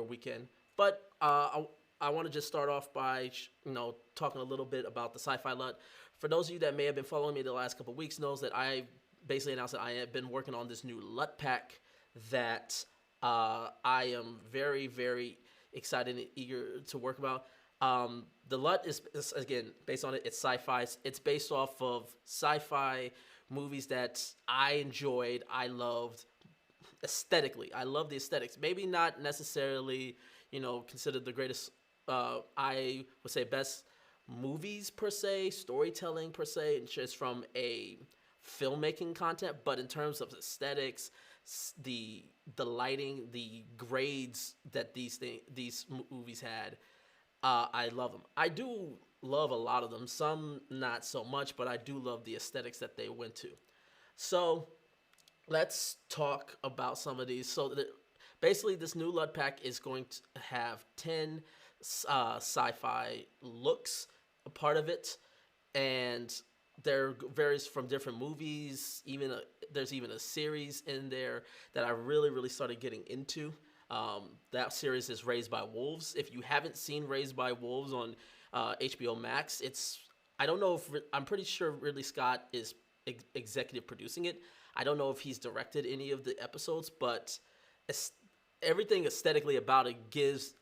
your weekend. But I want to just start off by talking a little bit about the Sci-Fi LUT. For those of you that may have been following me the last couple of weeks, knows that I basically announced that I have been working on this new LUT pack that I am very, very excited and eager to work about. The LUT is again based on it's sci-fi. It's based off of sci-fi movies that I enjoyed, I loved aesthetically. I love the aesthetics. Maybe not necessarily, considered the greatest. I would say best movies per se, storytelling per se, and just from a filmmaking content. But in terms of aesthetics, the lighting, the grades that these movies had, I love them. I do love a lot of them. Some not so much, but I do love the aesthetics that they went to. So let's talk about some of these. So basically, this new LUT pack is going to have 10 sci-fi looks a part of it, and there varies from different movies. There's even a series in there that I really, really started getting into. That series is Raised by Wolves. If you haven't seen Raised by Wolves on HBO Max, I don't know if I'm pretty sure Ridley Scott is executive producing it. I don't know if he's directed any of the episodes, but everything aesthetically about it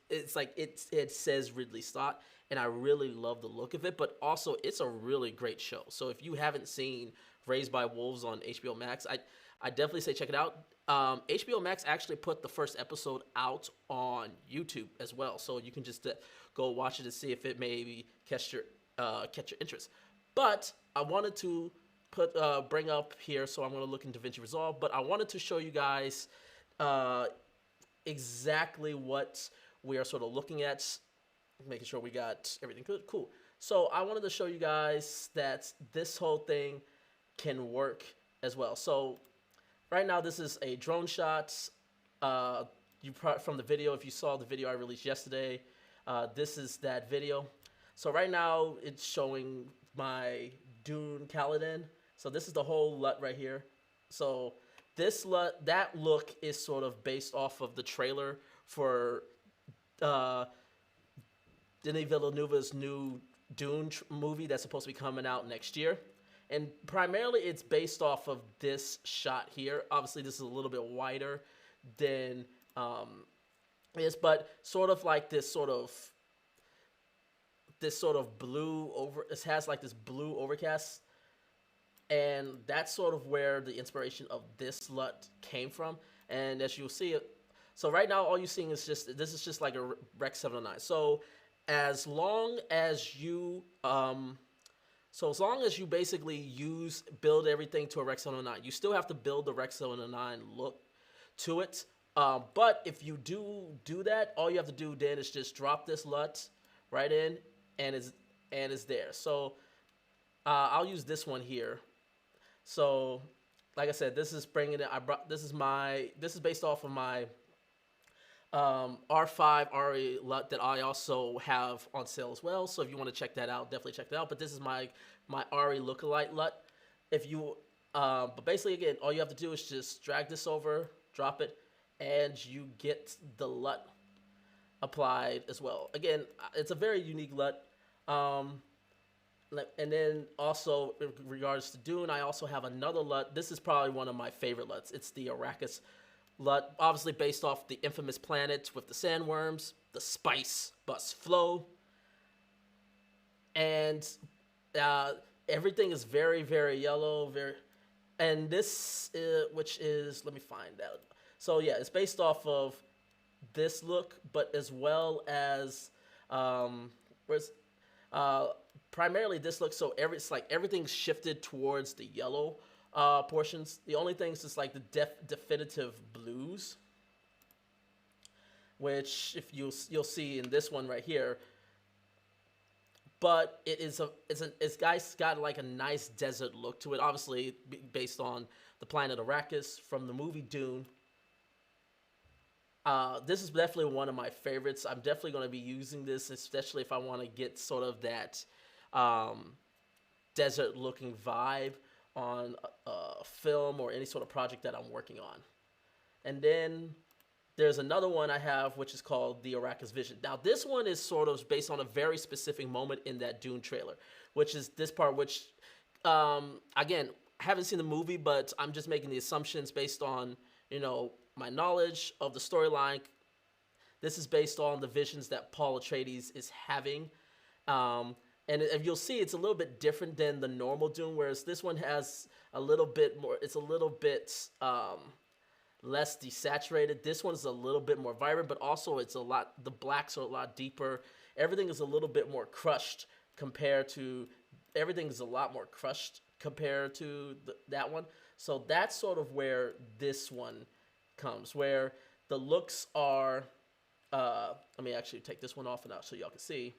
it says Ridley Scott, and I really love the look of it. But also, it's a really great show. So if you haven't seen Raised by Wolves on HBO Max, I definitely say check it out. HBO Max actually put the first episode out on YouTube as well, so you can just go watch it and see if it maybe catch your interest. But I wanted to bring up here, so I'm going to look in Davinci Resolve. But I wanted to show you guys exactly what we are sort of looking at, making sure we got everything good. Cool. So I wanted to show you guys that this whole thing can work as well. So right now, this is a drone shot. From the video, if you saw the video I released yesterday, this is that video. So right now, it's showing my Dune Kaylen. So this is the whole LUT right here. So that look is sort of based off of the trailer for Denis Villeneuve's new Dune movie that's supposed to be coming out next year. And primarily, it's based off of this shot here. Obviously, this is a little bit wider than this, but sort of like this sort of blue over. It has like this blue overcast, and that's sort of where the inspiration of this LUT came from. And as you'll see, so right now, all you're seeing is this is just like a Rec 709. So as long as you basically build everything to a Rec 709, you still have to build the Rec 709 look to it. But if you do that, all you have to do then is just drop this LUT right in, and it's there. So I'll use this one here. So like I said, this is bringing it. This is based off of my R5 RE LUT that I also have on sale as well. So if you want to check that out, definitely check that out. But this is my RE lookalike LUT. But basically, again, all you have to do is just drag this over, drop it, and you get the LUT applied as well. Again, it's a very unique LUT. And then also, in regards to Dune, I also have another LUT. This is probably one of my favorite LUTs. It's the Arrakis LUT, obviously based off the infamous planet with the sandworms, the spice must flow, and everything is very, very yellow. And this, which is, let me find out. So yeah, it's based off of this look, but as well as primarily this look. So it's like everything's shifted towards the yellow portions. The only thing is just like the definitive blues, which if you'll see in this one right here. But it's got like a nice desert look to it, obviously based on the planet Arrakis from the movie Dune. This is definitely one of my favorites. I'm definitely going to be using this, especially if I want to get sort of that desert-looking vibe on a film or any sort of project that I'm working on. And then there's another one I have, which is called the Arrakis Vision. Now, this one is sort of based on a very specific moment in that Dune trailer, which is this part, which, again, I haven't seen the movie, but I'm just making the assumptions based on, my knowledge of the storyline. This is based on the visions that Paul Atreides is having. And if you'll see, it's a little bit different than the normal Dune, whereas this one has a little bit more, it's a little bit less desaturated. This one's a little bit more vibrant, but also the blacks are a lot deeper. Everything is a little bit more crushed compared to that one. So that's sort of where this one comes, where the looks are, let me actually take this one off and out so y'all can see.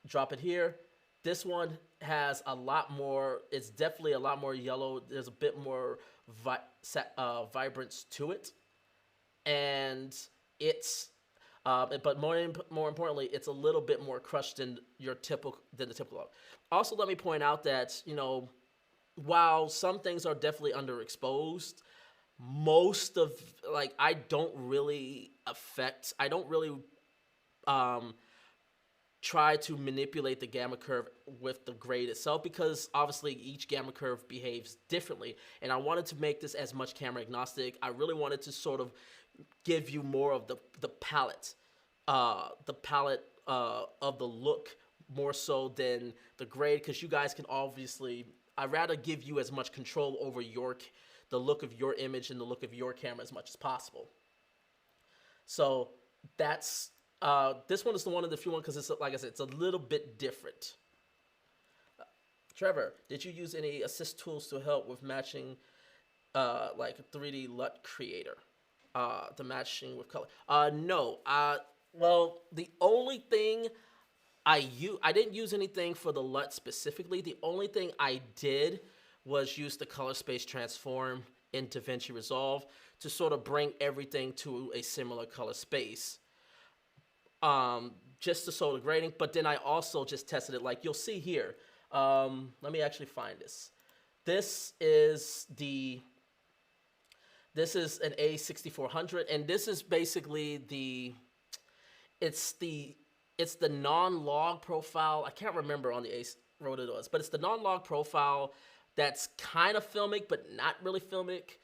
Drop it here. This one has a lot more, it's definitely a lot more yellow. There's a bit more vibrance to it. And it's, but more importantly, it's a little bit more crushed than the typical look. Also, let me point out that, while some things are definitely underexposed, most of, I don't really try to manipulate the gamma curve with the grade itself, because obviously each gamma curve behaves differently, and I wanted to make this as much camera agnostic. I really wanted to sort of give you more of the palette of the look more so than the grade, because you guys can obviously, I'd rather give you as much control over the look of your image and the look of your camera as much as possible. So that's this one is the one of the few ones, because it's, like I said, it's a little bit different. Trevor, did you use any assist tools to help with matching, like 3D LUT Creator, the matching with color? No. Well, the only thing I didn't use anything for the LUT specifically. The only thing I did was use the color space transform in Davinci Resolve to sort of bring everything to a similar color space. Just to show the grading, but then I also just tested it, like you'll see here. Let me actually find this. This is an A6400, and this is basically it's the non-log profile. I can't remember on the Ace what it was, but it's the non-log profile that's kind of filmic, but not really filmic.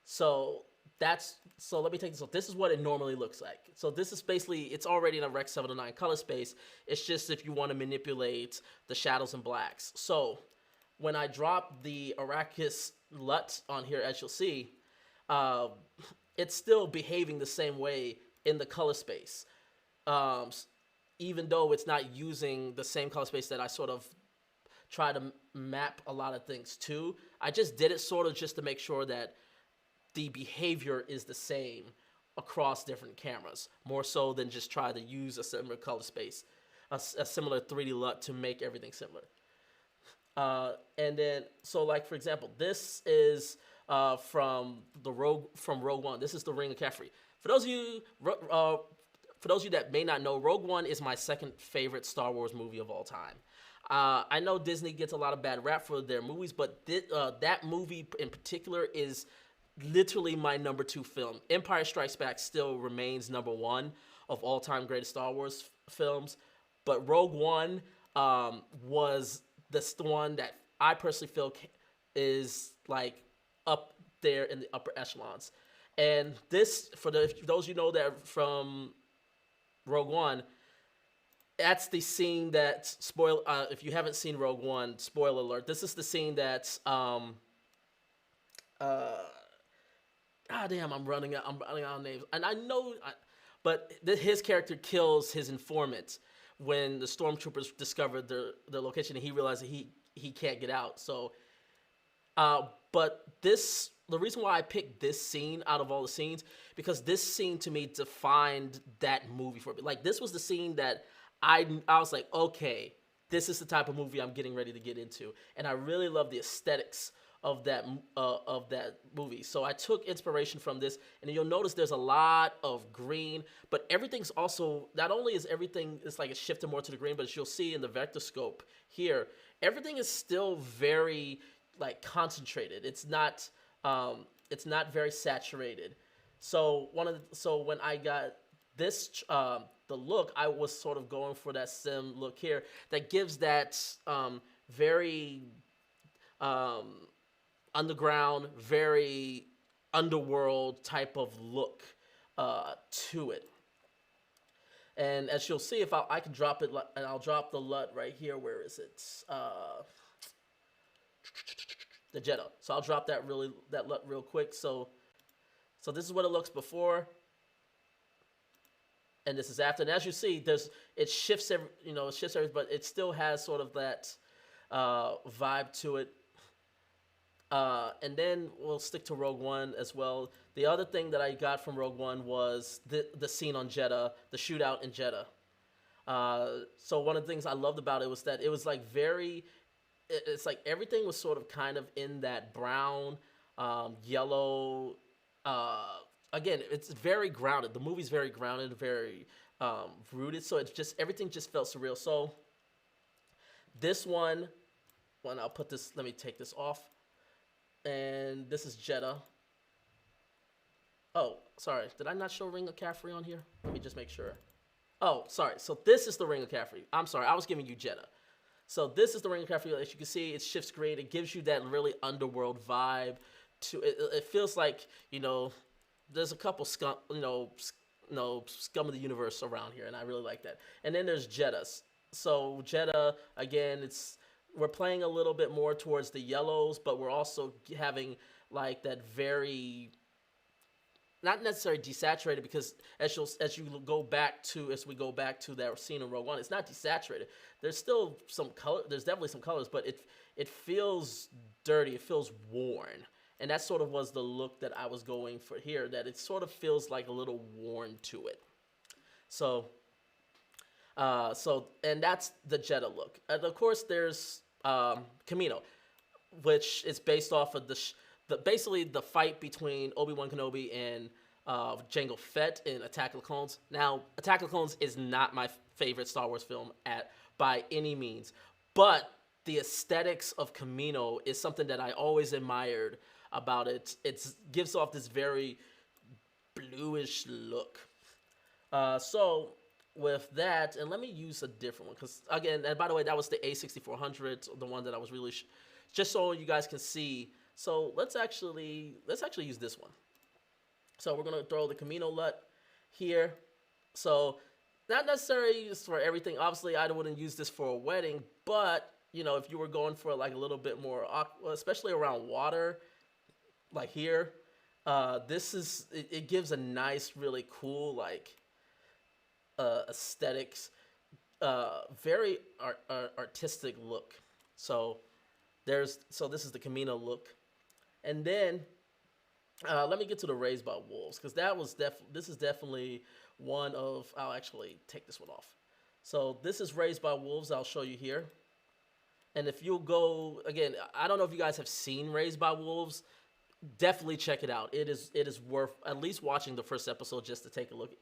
So let me take this off. This is what it normally looks like. So this is basically, it's already in a Rec 709 color space. It's just if you want to manipulate the shadows and blacks. So when I drop the Arrakis LUT on here, as you'll see, it's still behaving the same way in the color space. Even though it's not using the same color space that I sort of try to map a lot of things to. I just did it sort of just to make sure that the behavior is the same across different cameras, more so than just try to use a similar color space, a similar 3D LUT to make everything similar. And then, so like for example, this is from Rogue One. This is the Ring of Kefri. For those of you that may not know, Rogue One is my second favorite Star Wars movie of all time. I know Disney gets a lot of bad rap for their movies, but that movie in particular is literally my number 2 film. Empire Strikes Back still remains number 1 of all-time greatest Star Wars films, but Rogue One was the one that I personally feel is like up there in the upper echelons. And this, for those you know that from Rogue One, that's the scene that if you haven't seen Rogue One, spoiler alert. This is the scene that damn, I'm running out of names, and I know, but his character kills his informant when the stormtroopers discovered their location, and he realized that he can't get out. So, but the reason why I picked this scene out of all the scenes, because this scene to me defined that movie for me. Like, this was the scene that I was like, okay, this is the type of movie I'm getting ready to get into, and I really love the aesthetics of that movie. So I took inspiration from this, and you'll notice there's a lot of green, but everything's also, not only is everything, it's like it's shifted more to the green, but as you'll see in the vector scope here, everything is still very like concentrated. It's not it's not very saturated. So when I got this the look, I was sort of going for that sim look here that gives that very um, underground, very underworld type of look to it. And as you'll see, if I can drop it, and I'll drop the LUT right here. Where is it? The Jetta. So I'll drop that LUT real quick. So this is what it looks before, and this is after. And as you see, it shifts every, but it still has sort of that vibe to it. And then we'll stick to Rogue One as well. The other thing that I got from Rogue One was the scene on Jeddah, the shootout in Jeddah. So one of the things I loved about it was that it was like it's like everything was sort of kind of in that brown, yellow. Again, it's very grounded. The movie's very grounded, very rooted. So it's just, everything just felt surreal. So this one, I'll put this, let me take this off. And this is Jeddah. Oh, sorry. Did I not show Ring of Caffrey on here? Let me just make sure. Oh, sorry. So this is the Ring of Caffrey. I'm sorry. I was giving you Jeddah. So this is the Ring of Caffrey. As you can see, it shifts grade. It gives you that really underworld vibe. It feels like, there's a couple scum of the universe around here, and I really like that. And then there's Jeddah. So Jeddah, again, we're playing a little bit more towards the yellows, but we're also having like that very, not necessarily desaturated, because as we go back to that scene in Rogue One, it's not desaturated. There's still some color. There's definitely some colors, but it feels dirty. It feels worn, and that sort of was the look that I was going for here. That it sort of feels like a little worn to it. So and that's the Jeddah look. And of course, there's Camino, which is based off of basically the fight between Obi-Wan Kenobi and Jango Fett in Attack of the Clones. Now, Attack of the Clones is not my favorite Star Wars film by any means, but the aesthetics of Camino is something that I always admired about it. It gives off this very bluish look. So with that, and let me use a different one, because again, and by the way, that was the A6400, the one that I was really just so you guys can see. So let's actually use this one. So we're gonna throw the Camino LUT here. So not necessarily for everything. Obviously, I wouldn't use this for a wedding, but if you were going for like a little bit more, especially around water, like here, it gives a nice, really cool aesthetics, very artistic look. So this is the Camino look, and then let me get to the Raised by Wolves, because this is definitely one of. I'll actually take this one off. So this is Raised by Wolves. I'll show you here, and if you'll go again, I don't know if you guys have seen Raised by Wolves. Definitely check it out. It is worth at least watching the first episode just to take a look.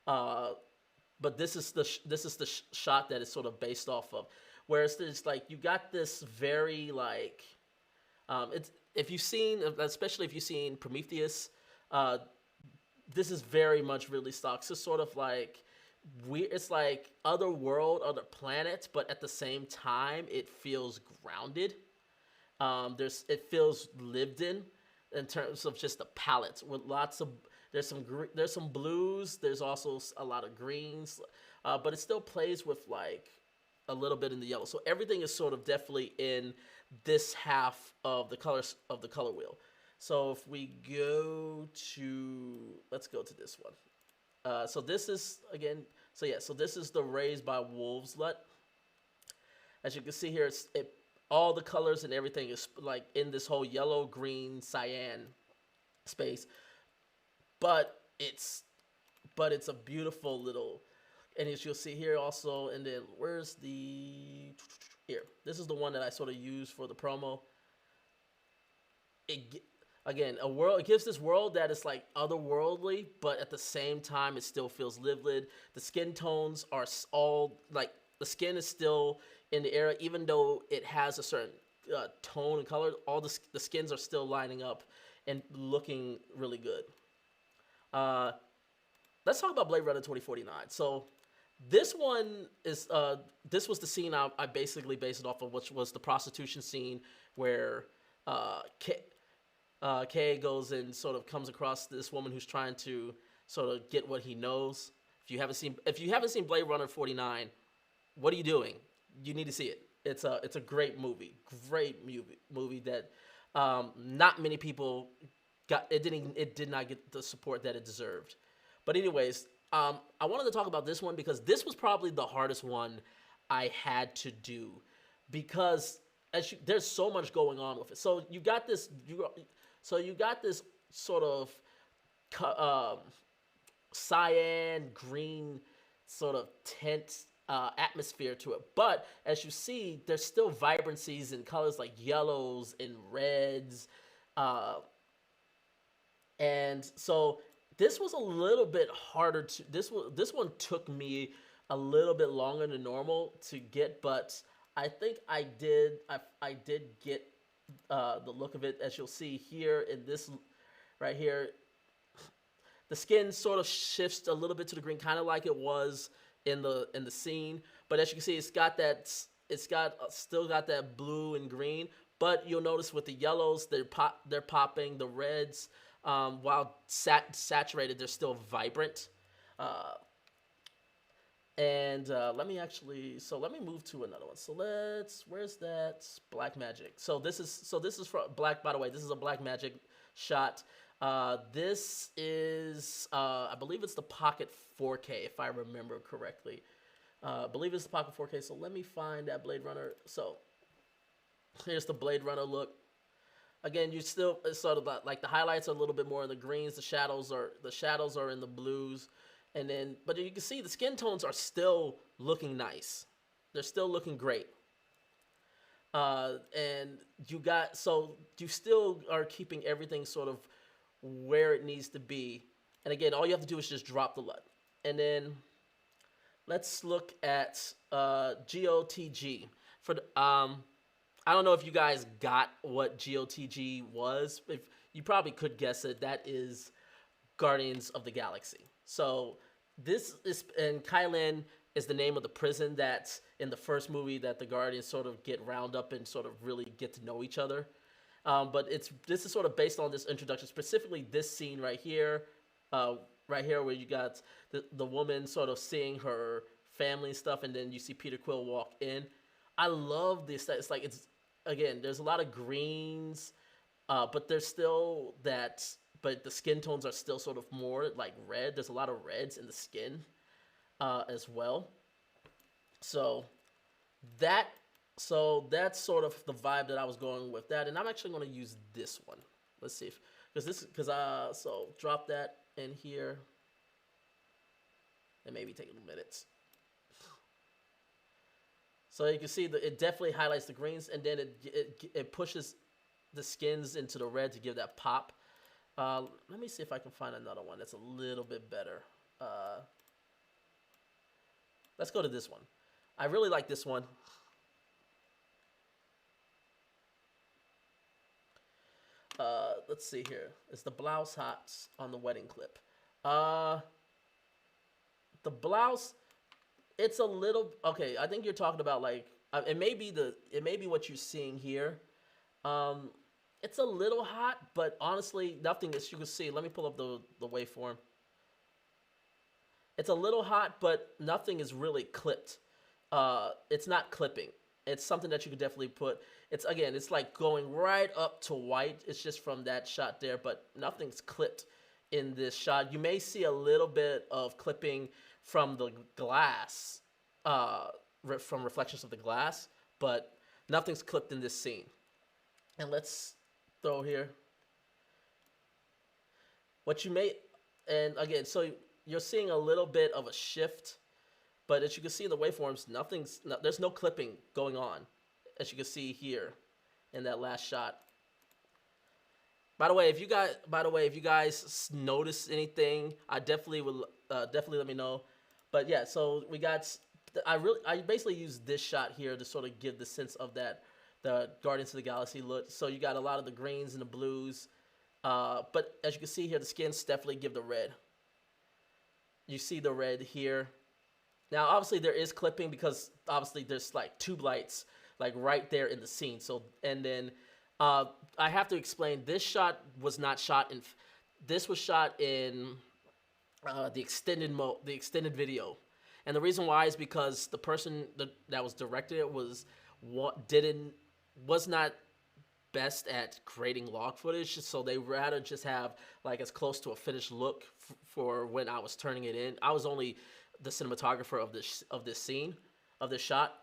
But this is the shot that it's sort of based off of. Whereas it's like you got this very like, especially if you've seen Prometheus, this is very much Ridley Scott. It's sort of like it's like other world, other planets, but at the same time it feels grounded. It feels lived in terms of just the palette, with lots of. There's some blues. There's also a lot of greens, but it still plays with like a little bit in the yellow. So everything is sort of definitely in this half of the colors of the color wheel. So if we let's go to this one. So this is again. So this is the Raised by Wolves LUT. As you can see here, all the colors and everything is like in this whole yellow, green, cyan space. But it's a beautiful little, and as you'll see here also, and then where's here? This is the one that I sort of used for the promo. It gives this world that is like otherworldly, but at the same time it still feels lived. The skin tones are all like, the skin is still in the area, even though it has a certain tone and color. All the skins are still lining up and looking really good. Uh, let's talk about Blade Runner 2049. So this one is this was the scene I basically based it off of, which was the prostitution scene where Kay, Kay goes and sort of comes across this woman who's trying to sort of get what he knows. If you haven't seen Blade Runner 49, what are you doing? You need to see it. It's a great movie. Great movie that not many people got. It did not get the support that it deserved. But anyways, I wanted to talk about this one because this was probably the hardest one I had to do because there's so much going on with it. So you got this. You got this sort of cyan green sort of tint atmosphere to it. But as you see, there's still vibrancies and colors like yellows and reds. And so this was a little bit harder to this one took me a little bit longer than normal to get, but I think I did get the look of it. As you'll see here in this right here, the skin sort of shifts a little bit to the green, kind of like it was in the scene. But as you can see, still got that blue and green. But you'll notice with the yellows, they're popping. The reds, while saturated, they're still vibrant. Let me move to another one. So where's that Black Magic? So this is for Black. By the way, this is a Black Magic shot. This is, I believe it's the Pocket 4K, if I remember correctly. I believe it's the Pocket 4K. So let me find that Blade Runner. So here's the Blade Runner look. Again, it's sort of like the highlights are a little bit more in the greens. The shadows are in the blues. But you can see the skin tones are still looking nice. They're still looking great. And you still are keeping everything sort of where it needs to be. And again, all you have to do is just drop the LUT. And then let's look at GOTG. I don't know if you guys got what GOTG was. If you probably could guess it. That is Guardians of the Galaxy. So and Kaylen is the name of the prison that's in the first movie that the Guardians sort of get round up and sort of really get to know each other. But this is sort of based on this introduction, specifically this scene right here where you got the woman sort of seeing her family and stuff, and then you see Peter Quill walk in. I love this. It's like there's a lot of greens, but there's still that. But the skin tones are still sort of more like red. There's a lot of reds in the skin as well. So that's sort of the vibe that I was going with that. And I'm actually going to use this one. Let's see so drop that in here. And maybe take a minute. So you can see that it definitely highlights the greens, and then it pushes the skins into the red to give that pop. Let me see if I can find another one that's a little bit better. Let's go to this one. I really like this one. Let's see here. It's the blouse hots on the wedding clip. The blouse, it's a little okay. I think you're talking about like it may be what you're seeing here. It's a little hot, but honestly, nothing as you can see. Let me pull up the waveform. It's a little hot, but nothing is really clipped. It's not clipping. It's something that you could definitely put. It's like going right up to white. It's just from that shot there, but nothing's clipped in this shot. You may see a little bit of clipping from the glass, from reflections of the glass, but nothing's clipped in this scene. And let's throw here. And again, so you're seeing a little bit of a shift, but as you can see in the waveforms, there's no clipping going on, as you can see here in that last shot. By the way, if you guys notice anything, I definitely will definitely let me know. But yeah, so I basically used this shot here to sort of give the sense of the Guardians of the Galaxy look. So you got a lot of the greens and the blues, But as you can see here, the skins definitely give the red. You see the red here. Now, obviously, there is clipping because obviously there's like tube lights like right there in the scene. So, and then I have to explain, this shot was not shot in. This was shot in the extended video, and the reason why is because the person that was directed it was not best at creating log footage, so they rather just have like as close to a finished look for when I was turning it in. I was only the cinematographer of this scene, of this shot,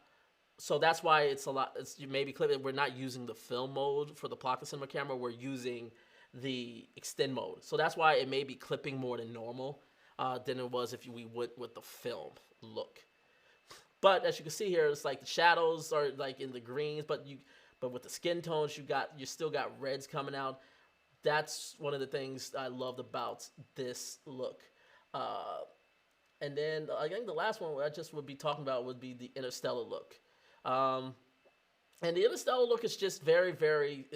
so that's why it's a lot. It's maybe clipping. We're not using the film mode for the pocket cinema camera. We're using the extend mode, so that's why it may be clipping more than normal than it was if we went with the film look. But as you can see here, it's like the shadows are like in the greens, but with the skin tones, you still got reds coming out. That's one of the things I loved about this look. And then I think the last one I just would be talking about would be the Interstellar look. And the Interstellar look is just very, very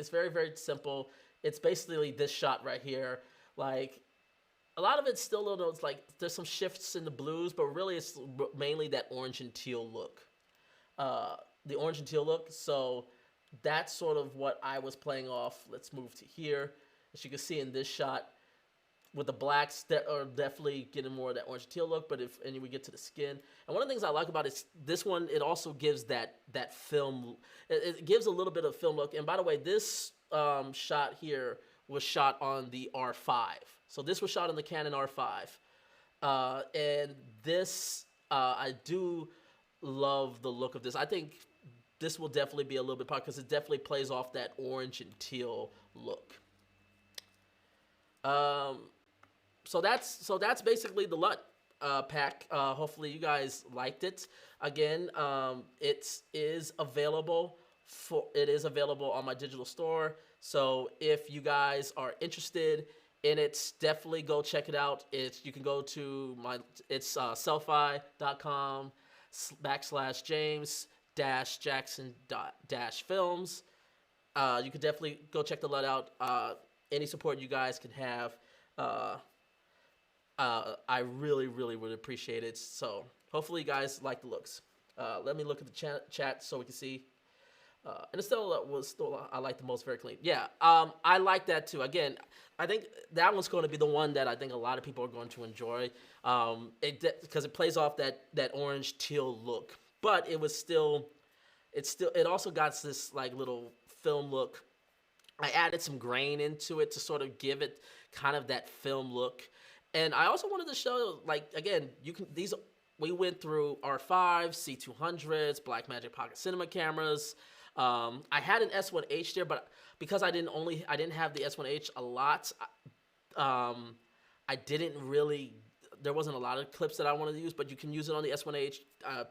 simple. It's basically this shot right here. Like, a lot of it's still, it's like there's some shifts in the blues, but really it's mainly that orange and teal look. The orange and teal look. So that's sort of what I was playing off. Let's move to here. As you can see in this shot, with the blacks that are definitely getting more of that orange and teal look, but we get to the skin. And one of the things I like about it is this one, it also gives that film, it gives a little bit of film look. And by the way, this shot here was shot on the R5. So this was shot on the Canon R5. And this, I do love the look of this. I think this will definitely be a little bit popular because it definitely plays off that orange and teal look. So that's basically the LUT pack. Hopefully you guys liked it. Again, it is available on my digital store. So if you guys are interested in it, definitely go check it out. You can go to selfie.com/James-Jackson-films. You can definitely go check the LUT out. Any support you guys can have, I really would appreciate it. So hopefully you guys like the looks. Let me look at the chat so we can see. Interstellar was still I like the most, very clean. Yeah, I like that too. Again, I think that one's going to be the one that I think a lot of people are going to enjoy. Because it plays off that orange teal look, but it also got this like little film look. I added some grain into it to sort of give it kind of that film look. And I also wanted to show, like, again, we went through R5, C200s, Blackmagic Pocket Cinema cameras. I had an S1H there, but because I didn't have the S1H a lot, there wasn't a lot of clips that I wanted to use, but you can use it on the S1H,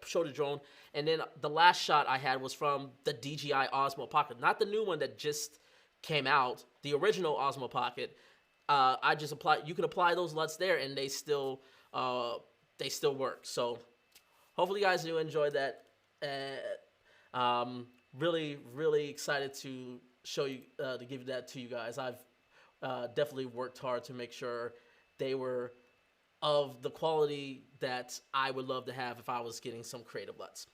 show the drone. And then the last shot I had was from the DJI Osmo Pocket, not the new one that just came out, the original Osmo Pocket. You can apply those LUTs there, and they still work. So hopefully you guys do enjoy that. Really excited to show you, to give that to you guys. I've definitely worked hard to make sure they were of the quality that I would love to have if I was getting some creative LUTs.